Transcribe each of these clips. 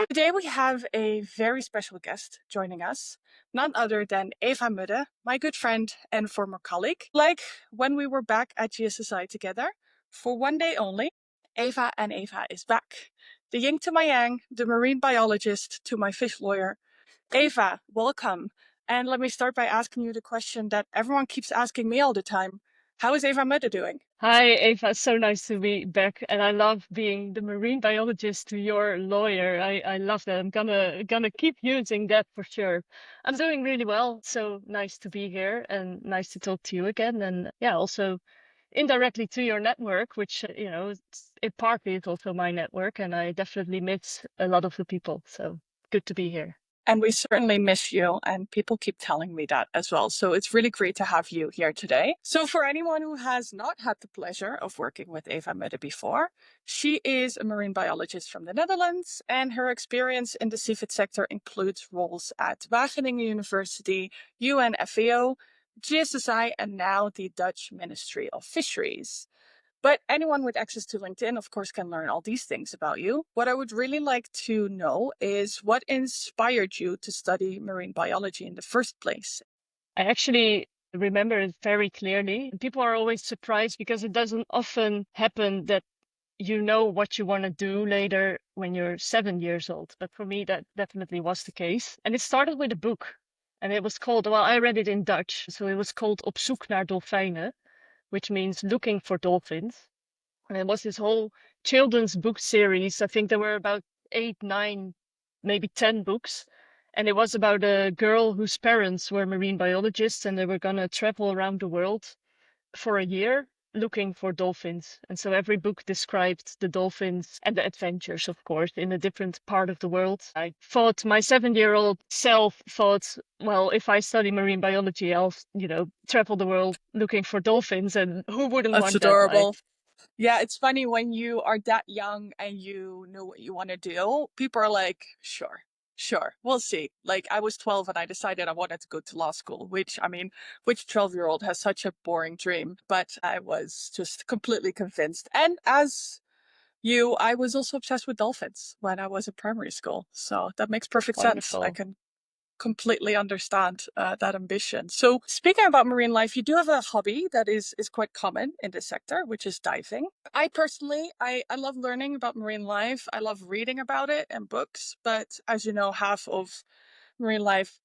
Today we have a very special guest joining us, none other than Eva Mudde, my good friend and former colleague. Like when we were back at GSSI together, for one day only, Eva and Eva is back. The yin to my yang, the marine biologist to my fish lawyer. Eva, welcome. And let me start by asking you the question that everyone keeps asking me all the time. How is Eva Mudde doing? Hi, Eva. So nice to be back. And I love being the marine biologist to your lawyer. I love that. I'm gonna keep using that for sure. I'm doing really well. So nice to be here and nice to talk to you again. And yeah, also indirectly to your network, which it partly is also my network, and I definitely miss a lot of the people. So good to be here. And we certainly miss you, and people keep telling me that as well. So it's really great to have you here today. So, for anyone who has not had the pleasure of working with Eva Mudde before, she is a marine biologist from the Netherlands, and her experience in the seafood sector includes roles at Wageningen University, UNFVO, GSSI, and now the Dutch Ministry of Fisheries. But anyone with access to LinkedIn, of course, can learn all these things about you. What I would really like to know is what inspired you to study marine biology in the first place? I actually remember it very clearly. People are always surprised because it doesn't often happen that you know what you want to do later when you're 7 years old. But for me, that definitely was the case. And it started with a book. And it was called, well, I read it in Dutch. So it was called Op zoek naar dolfijnen, which means looking for dolphins. And it was this whole children's book series. I think there were about 8, 9, maybe 10 books. And it was about a girl whose parents were marine biologists and they were going to travel around the world for a year looking for dolphins. And so every book described the dolphins and the adventures, of course, in a different part of the world. I thought my 7-year-old self thought, well, if I study marine biology, I'll, travel the world looking for dolphins. And who wouldn't That's want that, right? adorable. Yeah, it's funny when you are that young and you know what you want to do, people are like, sure, sure, we'll see. Like, I was 12 and I decided I wanted to go to law school, which, I mean, which 12-year-old has such a boring dream? But I was just completely convinced. And as you, I was also obsessed with dolphins when I was in primary school. So that makes perfect sense. I Wonderful. can completely understand that ambition. So, speaking about marine life, you do have a hobby that is quite common in this sector, which is diving. I personally, I love learning about marine life. I love reading about it and books. But as you know, half of marine life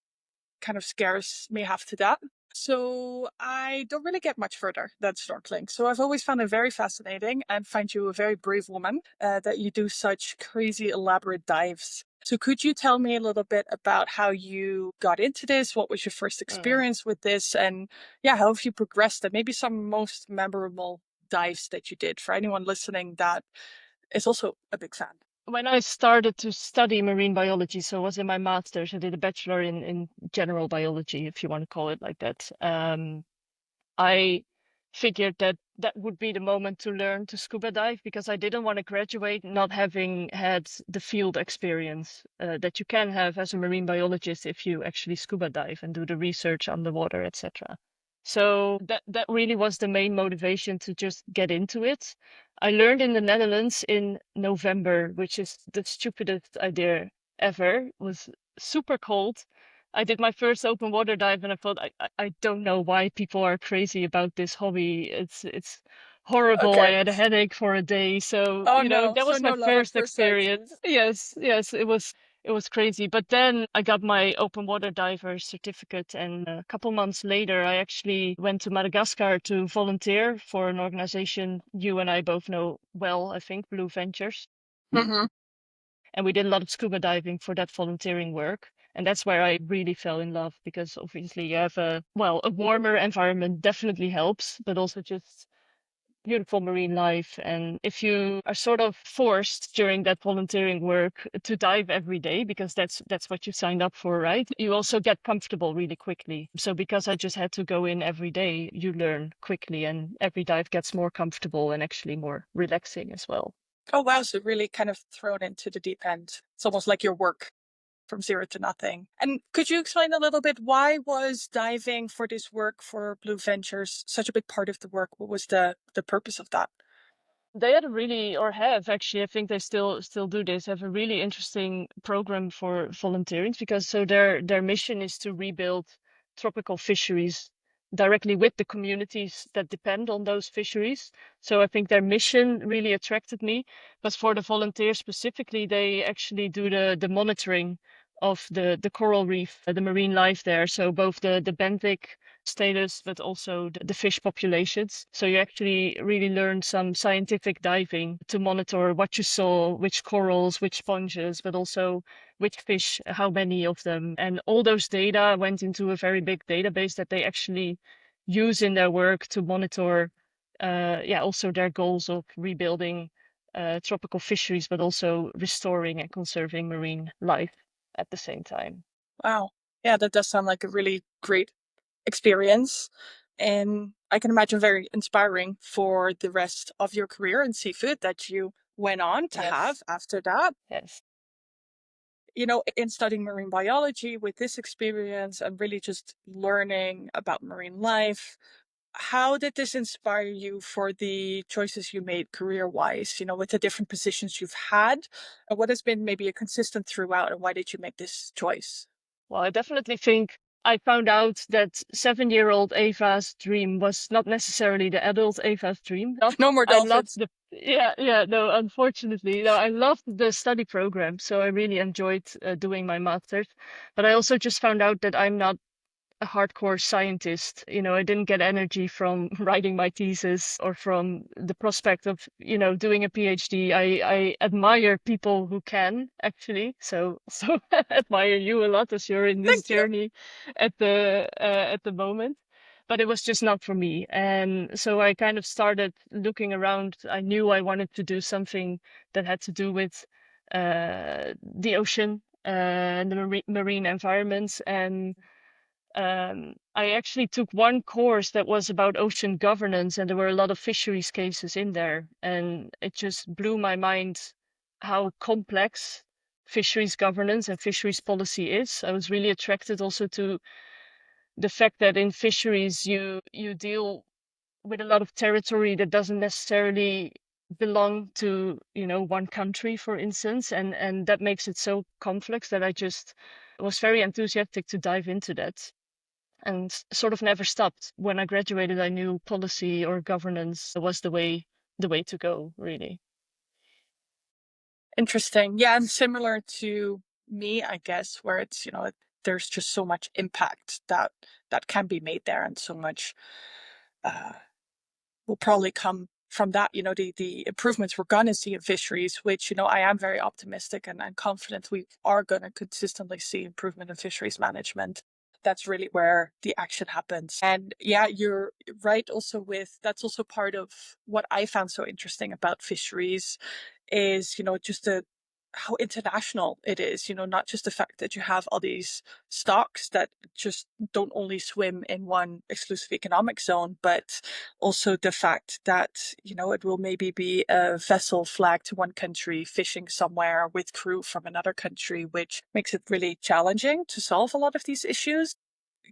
kind of scares me half to death. So I don't really get much further than snorkeling. So I've always found it very fascinating and find you a very brave woman that you do such crazy elaborate dives. So could you tell me a little bit about how you got into this? What was your first Mm. experience with this? And yeah, how have you progressed? And maybe some most memorable dives that you did for anyone listening that is also a big fan. When I started to study marine biology, so I was in my master's, I did a bachelor in general biology, if you want to call it like that. I figured that that would be the moment to learn to scuba dive because I didn't want to graduate not having had the field experience that you can have as a marine biologist if you actually scuba dive and do the research underwater, etc. So that really was the main motivation to just get into it. I learned in the Netherlands in November, which is the stupidest idea ever. It was super cold. I did my first open water dive and I thought I don't know why people are crazy about this hobby. It's horrible. I Okay. had a headache for a day. So, Oh no. that So was my no love at first first sight. experience. Yes, yes, it was crazy. But then I got my open water diver certificate and a couple months later I actually went to Madagascar to volunteer for an organization you and I both know well, I think, Blue Ventures. Mm-hmm. And we did a lot of scuba diving for that volunteering work. And that's where I really fell in love because obviously you have a warmer environment definitely helps, but also just beautiful marine life. And if you are sort of forced during that volunteering work to dive every day, because that's what you signed up for, right? You also get comfortable really quickly. So because I just had to go in every day, you learn quickly and every dive gets more comfortable and actually more relaxing as well. Oh wow, so really kind of thrown into the deep end. It's almost like your work from zero to nothing. And could you explain a little bit why was diving for this work for Blue Ventures such a big part of the work? What was the purpose of that? They had a really, or have actually, I think they still do this, have a really interesting program for volunteering, because so their mission is to rebuild tropical fisheries directly with the communities that depend on those fisheries. So I think their mission really attracted me. But for the volunteers specifically, they actually do the monitoring of the coral reef, the marine life there. So both the benthic status, but also the fish populations. So you actually really learn some scientific diving to monitor what you saw, which corals, which sponges, but also which fish, how many of them. And all those data went into a very big database that they actually use in their work to monitor, also their goals of rebuilding tropical fisheries, but also restoring and conserving marine life at the same time. Wow. Yeah, that does sound like a really great experience. And I can imagine very inspiring for the rest of your career in seafood that you went on to have Yes, after that. yes. In studying marine biology with this experience and really just learning about marine life, how did this inspire you for the choices you made career wise, with the different positions you've had? And what has been maybe a consistent throughout, and why did you make this choice? Well, I definitely think I found out that 7-year-old Ava's dream was not necessarily the adult Ava's dream. No more I loved dolphins. no, unfortunately, no, I loved the study program, so I really enjoyed doing my master's. But I also just found out that I'm not a hardcore scientist. I didn't get energy from writing my thesis or from the prospect of, doing a PhD. I admire people who can actually. So admire you a lot as you're in this Thank you. journey at the moment. But it was just not for me. And so I kind of started looking around. I knew I wanted to do something that had to do with the ocean and the marine environments. And I actually took one course that was about ocean governance, and there were a lot of fisheries cases in there. And it just blew my mind how complex fisheries governance and fisheries policy is. I was really attracted also to the fact that in fisheries, you deal with a lot of territory that doesn't necessarily belong to, one country, for instance. And that makes it so complex that I just was very enthusiastic to dive into that and sort of never stopped. When I graduated, I knew policy or governance was the way to go, really. Interesting. Yeah, and similar to me, I guess, where it's, there's just so much impact that can be made there, and so much uh, will probably come from that. The improvements we're going to see in fisheries, which, I am very optimistic and confident we are going to consistently see improvement in fisheries management. That's really where the action happens. And yeah, you're right also with that's also part of what I found so interesting about fisheries is, just how international it is, not just the fact that you have all these stocks that just don't only swim in one exclusive economic zone, but also the fact that, it will maybe be a vessel flagged to one country fishing somewhere with crew from another country, which makes it really challenging to solve a lot of these issues.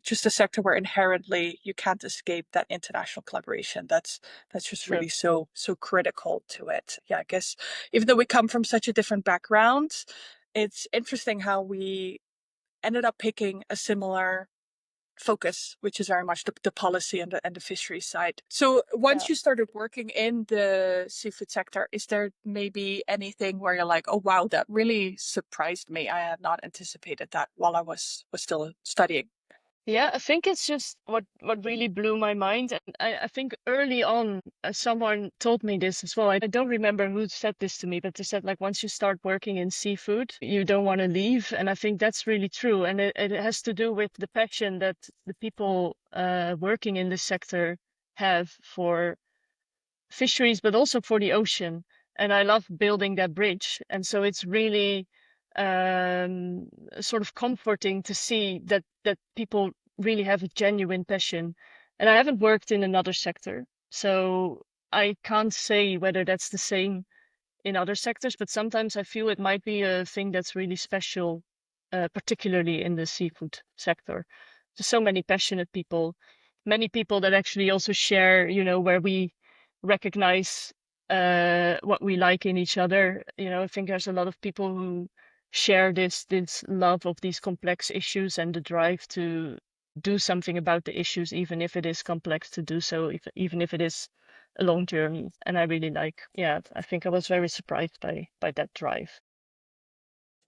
Just a sector where inherently you can't escape that international collaboration. That's just True. really so critical to it. Yeah, I guess even though we come from such a different background, it's interesting how we ended up picking a similar focus, which is very much the policy and the fishery side. So Yeah. once you started working in the seafood sector, is there maybe anything where you're like, oh wow, that really surprised me. I had not anticipated that while I was still studying. Yeah, I think it's just what really blew my mind. And I think early on, someone told me this as well. I don't remember who said this to me, but they said, like, once you start working in seafood, you don't want to leave. And I think that's really true. And it has to do with the passion that the people working in this sector have for fisheries, but also for the ocean. And I love building that bridge. And so it's really sort of comforting to see that people really have a genuine passion. And I haven't worked in another sector, so I can't say whether that's the same in other sectors, but sometimes I feel it might be a thing that's really special, particularly in the seafood sector. There's so many passionate people, many people that actually also share, where we recognize what we like in each other. I think there's a lot of people who share this love of these complex issues and the drive to do something about the issues, even if it is complex to do so, even if it is a long journey. And I really yeah, I think I was very surprised by that drive.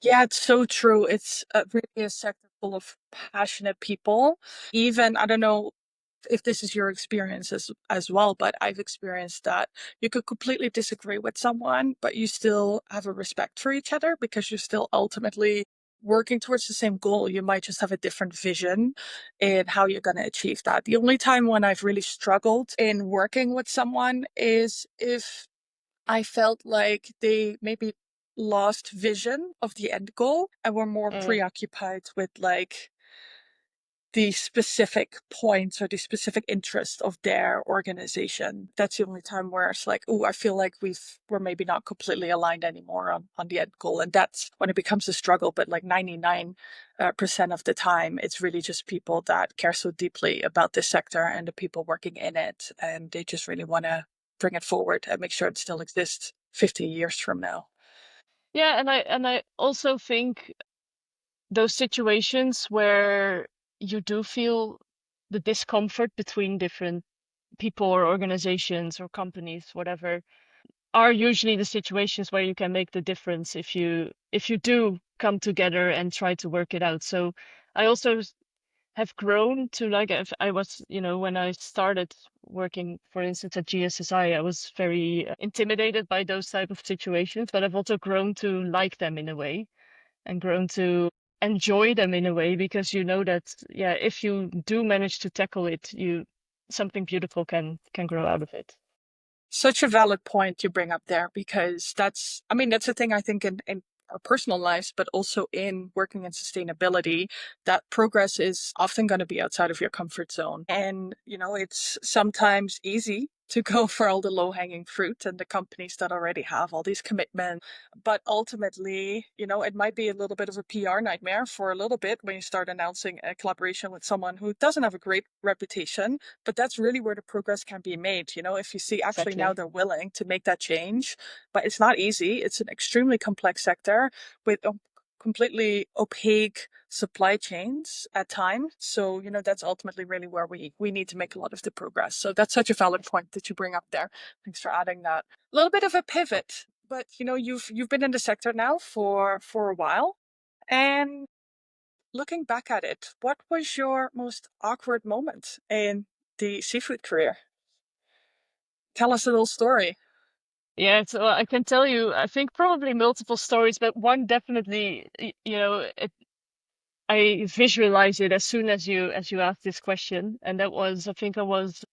Yeah, it's so true. It's really a sector full of passionate people. Even, I don't know if this is your experience as well, but I've experienced that you could completely disagree with someone, but you still have a respect for each other because you're still ultimately working towards the same goal. You might just have a different vision in how you're going to achieve that. The only time when I've really struggled in working with someone is if I felt like they maybe lost vision of the end goal and were more Mm. preoccupied with like the specific points or the specific interest of their organization. That's the only time where it's like, oh, I feel like we're maybe not completely aligned anymore on the end goal. And that's when it becomes a struggle. But like 99% of the time, it's really just people that care so deeply about this sector and the people working in it. And they just really want to bring it forward and make sure it still exists 50 years from now. Yeah, and I also think those situations where you do feel the discomfort between different people or organizations or companies, whatever, are usually the situations where you can make the difference if you do come together and try to work it out. So I also have grown to like if I was, when I started working, for instance, at GSSI, I was very intimidated by those type of situations, but I've also grown to like them in a way and grown to enjoy them in a way because you know that, yeah, if you do manage to tackle it, something beautiful can grow out of it. Such a valid point you bring up there because that's the thing I think in our personal lives, but also in working in sustainability, that progress is often going to be outside of your comfort zone. And, it's sometimes easy to go for all the low hanging fruit and the companies that already have all these commitments. But ultimately, it might be a little bit of a PR nightmare for a little bit when you start announcing a collaboration with someone who doesn't have a great reputation, but that's really where the progress can be made. If you see actually now Exactly. they're willing to make that change, but it's not easy. It's an extremely complex sector with completely opaque supply chains at times. So, that's ultimately really where we need to make a lot of the progress. So that's such a valid Yes. point that you bring up there. Thanks for adding that. A little bit of a pivot, but you've been in the sector now for a while. And looking back at it, what was your most awkward moment in the seafood career? Tell us a little story. Yeah, so I can tell you, I think probably multiple stories, but one definitely, I visualize it as soon as you asked this question, and that was, I think I was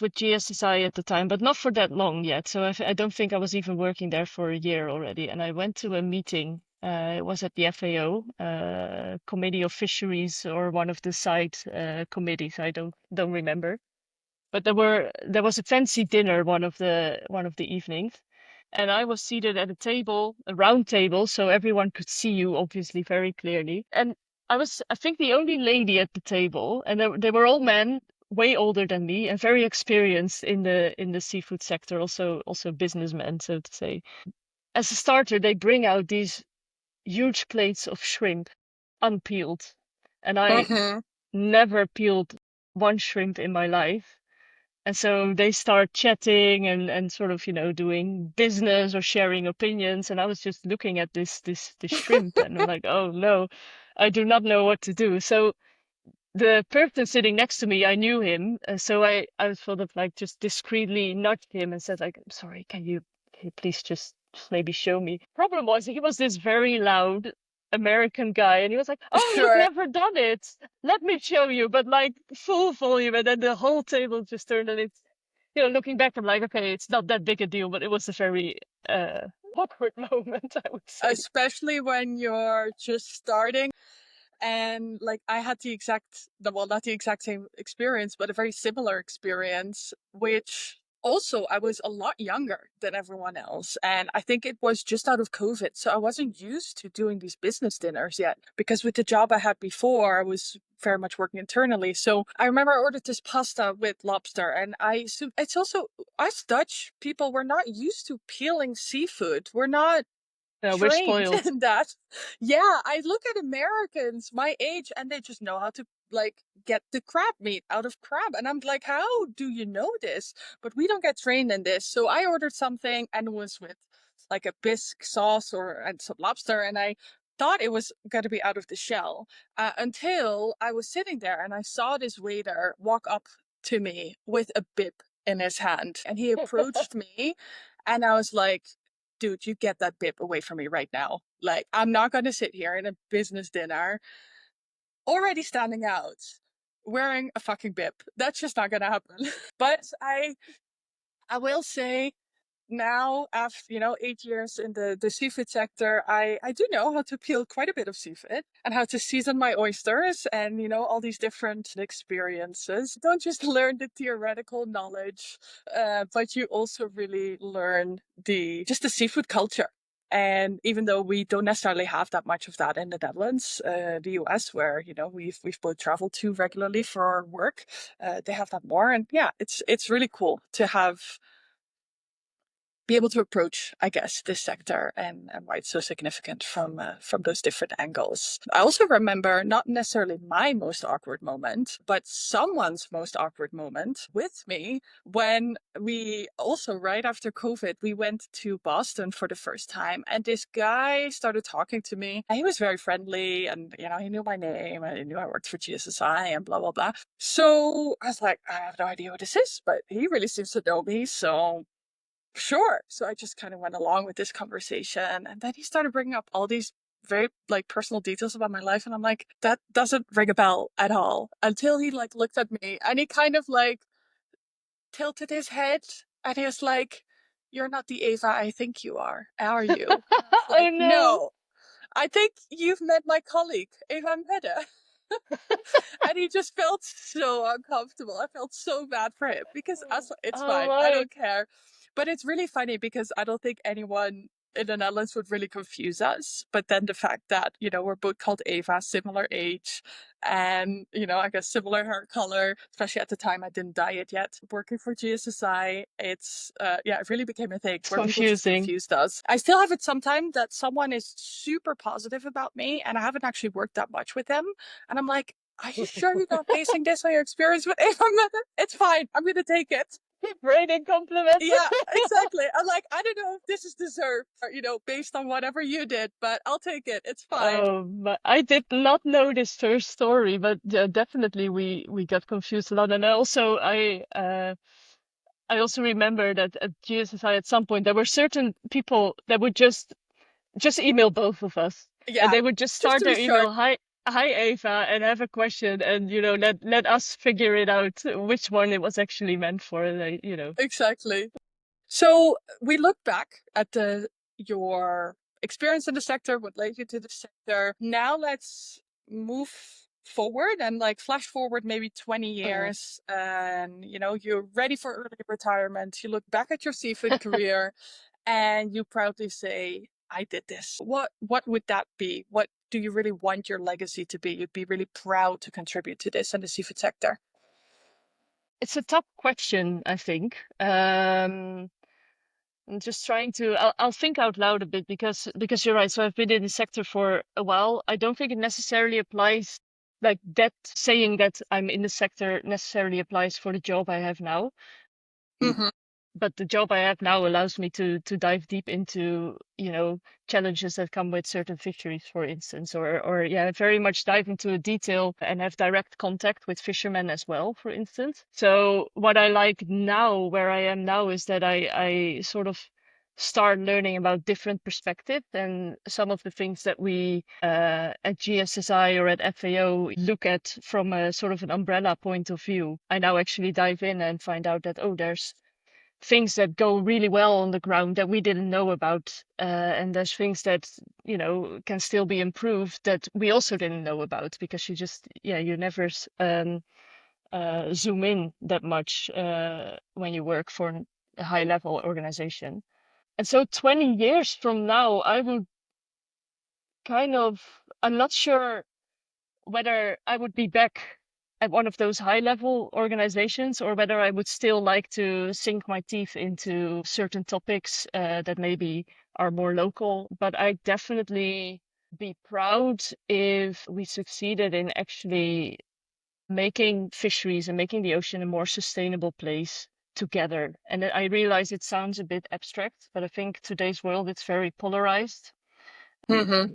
with GSSI at the time, but not for that long yet. So I don't think I was even working there for a year already. And I went to a meeting. It was at the FAO, Committee of Fisheries, or one of the site committees. I don't remember. But there was a fancy dinner one of the evenings, and I was seated at a table, a round table, so everyone could see you obviously very clearly. And I think, the only lady at the table, and they were all men, way older than me, and very experienced in the seafood sector, also businessmen, so to say. As a starter, they bring out these huge plates of shrimp, unpeeled, and I Mm-hmm. never peeled one shrimp in my life. And so they start chatting and sort of, doing business or sharing opinions. And I was just looking at this shrimp, and I'm like, oh no, I do not know what to do. So the person sitting next to me, I knew him. So I sort of like just discreetly nudged him and said, like, I'm sorry, can you please just maybe show me? Problem was, he was this very loud American guy, and he was like, oh, you've Sure. never done it. Let me show you, but like full volume. And then the whole table just turned, and looking back, I'm like, okay, it's not that big a deal, but it was a very awkward moment, I would say. Especially when you're just starting. And like I had well, not the exact same experience, but a very similar experience, which also I was a lot younger than everyone else. And I think it was just out of COVID. So I wasn't used to doing these business dinners yet because with the job I had before, I was very much working internally. So I remember I ordered this pasta with lobster, and so it's also us Dutch people, we're not used to peeling seafood. We're not We're trained spoiled. in that. Yeah, I look at Americans my age and they just know how to like get the crab meat out of crab. And I'm like, how do you know this? But we don't get trained in this. So I ordered something and it was with like a bisque sauce or and some lobster, and I thought it was going to be out of the shell until I was sitting there and I saw this waiter walk up to me with a bib in his hand, and he approached me and I was like, dude, you get that bib away from me right now. Like, I'm not going to sit here in a business dinner already standing out wearing a fucking bib. That's just not going to happen. But I will say now, after 8 years in the seafood sector, I do know how to peel quite a bit of seafood and how to season my oysters, and all these different experiences. You don't just learn the theoretical knowledge, but you also really learn the seafood culture. And even though we don't necessarily have that much of that in the Netherlands, the US, where we've both traveled to regularly for our work, they have that more. And yeah, it's really cool to be able to approach, I guess, this sector, and why it's so significant from those different angles. I also remember not necessarily my most awkward moment, but someone's most awkward moment with me when we also right after COVID we went to Boston for the first time, and this guy started talking to me. And he was very friendly, and he knew my name and he knew I worked for GSSI and blah blah blah. So I was like, I have no idea what this is, but he really seems to know me, so sure. So I just kind of went along with this conversation. And then he started bringing up all these very like personal details about my life. And I'm like, that doesn't ring a bell at all, until he like looked at me and he kind of like tilted his head and he was like, you're not the Ava I think you are you? And I was Oh like, no. no, I think you've met my colleague, Ava Mudde. And he just felt so uncomfortable. I felt so bad for him because it's Oh fine. I my. don't care. But it's really funny because I don't think anyone in the Netherlands would really confuse us. But then the fact that, we're both called Ava, similar age, and, I guess similar hair color, especially at the time I didn't dye it yet. Working for GSSI, it really became a thing It's where people just confusing. confused us. I still have it sometimes that someone is super positive about me and I haven't actually worked that much with them. And I'm like, are you sure you're not basing this on your experience with Ava Method? It's fine. I'm going to take it. Raining compliments. Yeah, exactly. I'm like, I don't know if this is deserved, based on whatever you did, but I'll take it. It's fine. But I did not know this first story, but definitely we got confused a lot. And I also remember that at GSSI at some point there were certain people that would just email both of us, and Yeah, they would just just start to be their sure. email, hi Ava, and have a question, and let us figure it out which one it was actually meant for. Exactly. So we look back at your experience in the sector, what led you to the sector. Now let's move forward and like flash forward maybe 20 Uh, years, and you're ready for early retirement. You look back at your seafood career and you proudly say, I did this. What would that be? What do you really want your legacy to be? You'd be really proud to contribute to this in the seafood sector. it's a tough question, I think. I'm just trying to. I'll think out loud a bit because you're right. So I've been in the sector for a while. I don't think it necessarily applies like that. Saying that I'm in the sector necessarily applies for the job I have now. Hmm. But the job I have now allows me to dive deep into challenges that come with certain fisheries, for instance, or yeah, very much dive into detail and have direct contact with fishermen as well, for instance. So what I like now, where I am now, is that I sort of start learning about different perspectives, and some of the things that we at GSSI or at FAO look at from a sort of an umbrella point of view. I now actually dive in and find out that, oh, there's things that go really well on the ground that we didn't know about, and there's things that can still be improved that we also didn't know about, because you never zoom in that much when you work for a high level organization. And so 20 years from now, I would I'm not sure whether I would be back at one of those high level organizations or whether I would still like to sink my teeth into certain topics that maybe are more local. But I definitely be proud if we succeeded in actually making fisheries and making the ocean a more sustainable place together. And I realize it sounds a bit abstract, but I think today's world it's very polarized. Mm-hmm.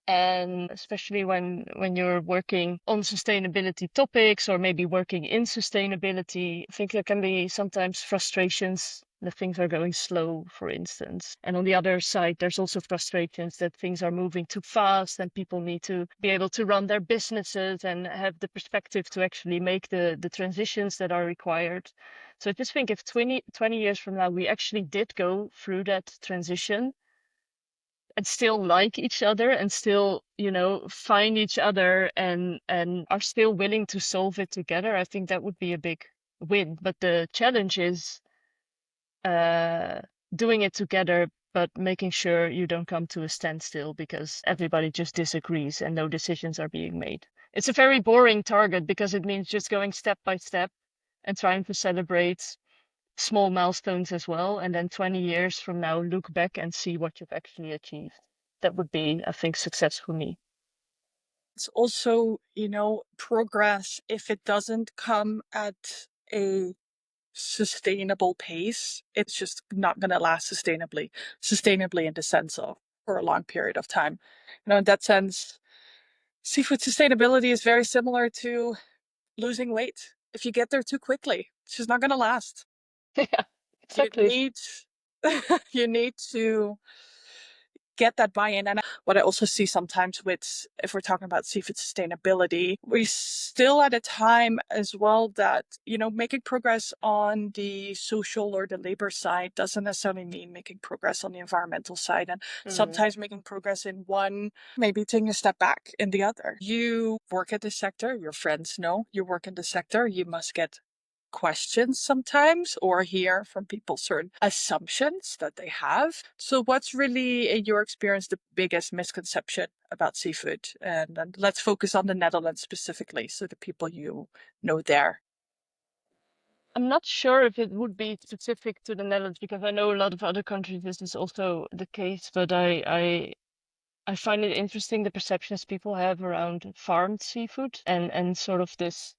And especially when you're working on sustainability topics or maybe working in sustainability, I think there can be sometimes frustrations that things are going slow, for instance. And on the other side, there's also frustrations that things are moving too fast and people need to be able to run their businesses and have the perspective to actually make the transitions that are required. So I just think if 20 years from now we actually did go through that transition and still like each other and still, find each other and are still willing to solve it together, I think that would be a big win. But the challenge is uh, doing it together, but making sure you don't come to a standstill because everybody just disagrees and no decisions are being made. It's a very boring target because it means just going step by step and trying to celebrate small milestones as well. And then 20 years from now, look back and see what you've actually achieved. That would be, I think, success for me. It's also, progress, if it doesn't come at a sustainable pace, it's just not going to last sustainably in the sense of for a long period of time. In that sense, seafood sustainability is very similar to losing weight. If you get there too quickly, it's just not going to last. Yeah, You exactly. need you need to get that buy-in. And what I also see sometimes with, if we're talking about seafood sustainability, we're still at a time as well that, making progress on the social or the labor side doesn't necessarily mean making progress on the environmental side. And Mm. sometimes making progress in one, maybe taking a step back in the other. You work at the sector, your friends know you work in the sector, you must get questions sometimes or hear from people certain assumptions that they have. So, what's really, in your experience, the biggest misconception about seafood? And let's focus on the Netherlands specifically, so the people you know there. I'm not sure if it would be specific to the Netherlands because I know a lot of other countries this is also the case, but I find it interesting the perceptions people have around farmed seafood and sort of this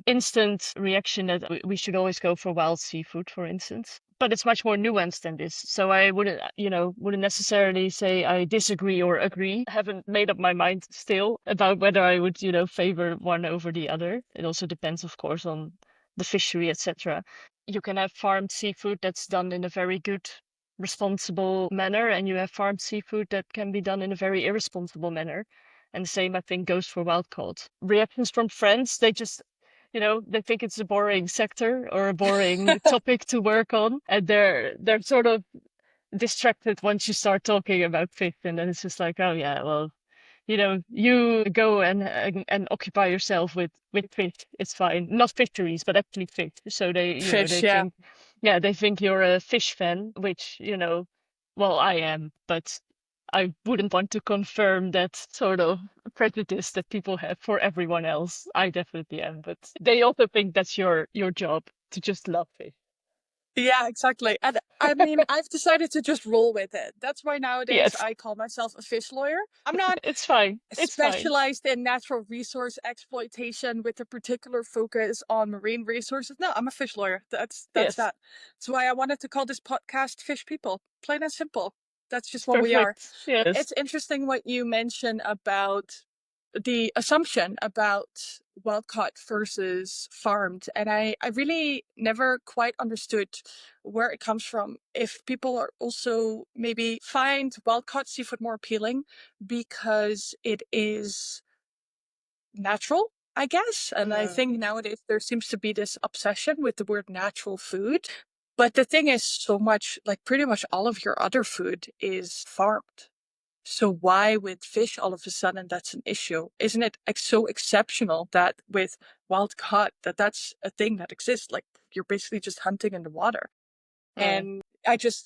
instant reaction that we should always go for wild seafood, for instance. But it's much more nuanced than this. So I wouldn't, wouldn't necessarily say I disagree or agree. I haven't made up my mind still about whether I would, favor one over the other. It also depends, of course, on the fishery, etc. You can have farmed seafood that's done in a very good responsible manner, and you have farmed seafood that can be done in a very irresponsible manner. And the same, I think, goes for wild caught. Reactions from friends, they just, they think it's a boring sector or a boring topic to work on, and they're sort of distracted once you start talking about fish, and then it's just like, oh yeah, well, you go and occupy yourself with fish. It's fine. Not fisheries, but actually fish. So they Fish, yeah. think, yeah, they think you're a fish fan, which, well, I am, but I wouldn't want to confirm that sort of prejudice that people have for everyone else. I definitely am, but they also think that's your job to just love fish. Yeah, exactly. And I mean, I've decided to just roll with it. That's why nowadays Yes, I call myself a fish lawyer. I'm not it's fine. It's fine. specialized in natural resource exploitation with a particular focus on marine resources. No, I'm a fish lawyer. That's Yes, that. That's why I wanted to call this podcast Fish People. Plain and simple. That's just it's what we are. perfect. Yes. It's interesting what you mentioned about the assumption about wild caught versus farmed. And I really never quite understood where it comes from. If people are also maybe find wild caught seafood more appealing because it is natural, I guess. And I Mm. think nowadays there seems to be this obsession with the word natural food. But the thing is, so much, like pretty much all of your other food is farmed. So why with fish all of a sudden that's an issue? Isn't it so exceptional that with wild caught that's a thing that exists? Like you're basically just hunting in the water. Mm. And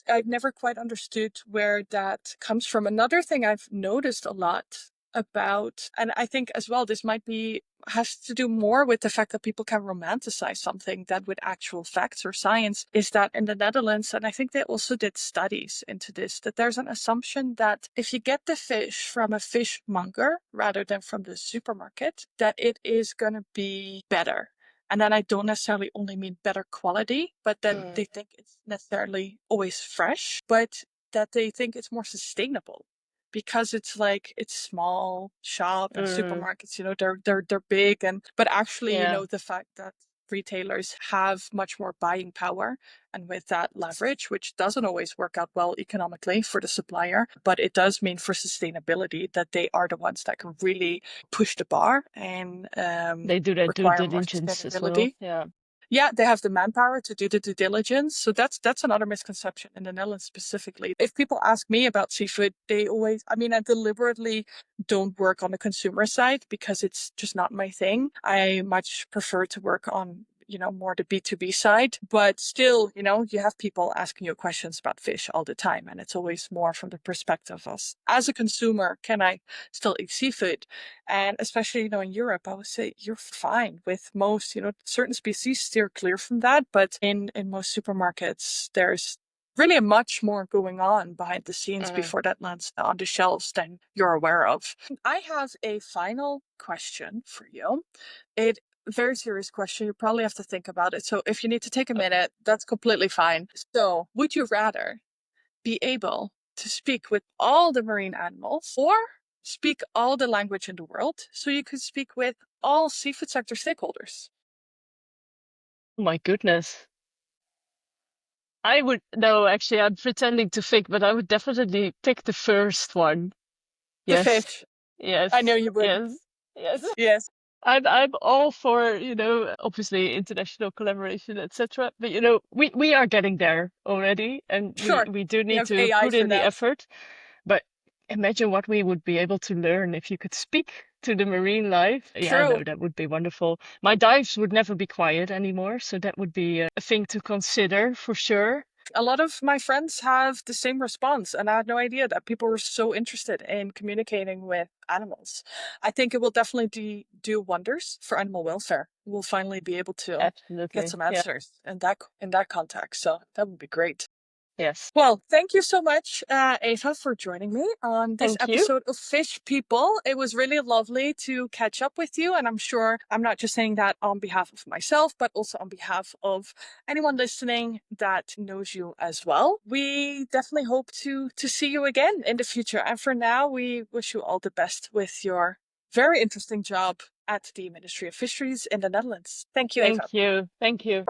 I've never quite understood where that comes from. Another thing I've noticed a lot about, and I think as well, this might be has to do more with the fact that people can romanticize something than with actual facts or science, is that in the Netherlands, and I think they also did studies into this, that there's an assumption that if you get the fish from a fishmonger rather than from the supermarket, that it is going to be better. And then I don't necessarily only mean better quality, but then Mm. they think it's necessarily always fresh, but that they think it's more sustainable because it's like it's small shop and Mm. supermarkets, they're big, and but actually, Yeah, the fact that retailers have much more buying power, and with that leverage, which doesn't always work out well economically for the supplier, but it does mean for sustainability that they are the ones that can really push the bar and they do their due require more diligence as well. sustainability. Yeah. Yeah, they have the manpower to do the due diligence. So that's another misconception in the Netherlands specifically. If people ask me about seafood, they always, I mean, I deliberately don't work on the consumer side because it's just not my thing. I much prefer to work on, more the B2B side. But still, you have people asking you questions about fish all the time. And it's always more from the perspective of, as a consumer, can I still eat seafood? And especially, in Europe, I would say you're fine with most, certain species steer clear from that. But in most supermarkets, there's really much more going on behind the scenes Mm. before that lands on the shelves than you're aware of. I have a final question for you. It Very serious question. You probably have to think about it. So if you need to take a minute, that's completely fine. So would you rather be able to speak with all the marine animals or speak all the language in the world so you could speak with all seafood sector stakeholders? Oh my goodness. I would, no, actually, I'm pretending to think, but I would definitely pick the first one. The Yes, fish. I know yes, you would. yes, yes. Yes. I'm all for, obviously international collaboration, etc. But we are getting there already, and we Sure. we do You need have to AI put for in the that. effort. But imagine what we would be able to learn if you could speak to the marine life. Yeah, True. no, that would be wonderful. My dives would never be quiet anymore, so that would be a thing to consider for sure. A lot of my friends have the same response, and I had no idea that people were so interested in communicating with animals. I think it will definitely do wonders for animal welfare. We'll finally be able to get Absolutely. some Yeah. answers in that context. So that would be great. Yes. Well, thank you so much, Eva, for joining me on this Thank you. episode of Fish People. It was really lovely to catch up with you. And I'm sure I'm not just saying that on behalf of myself, but also on behalf of anyone listening that knows you as well. We definitely hope to see you again in the future. And for now, we wish you all the best with your very interesting job at the Ministry of Fisheries in the Netherlands. Thank you, Eva. Thank you. Thank you.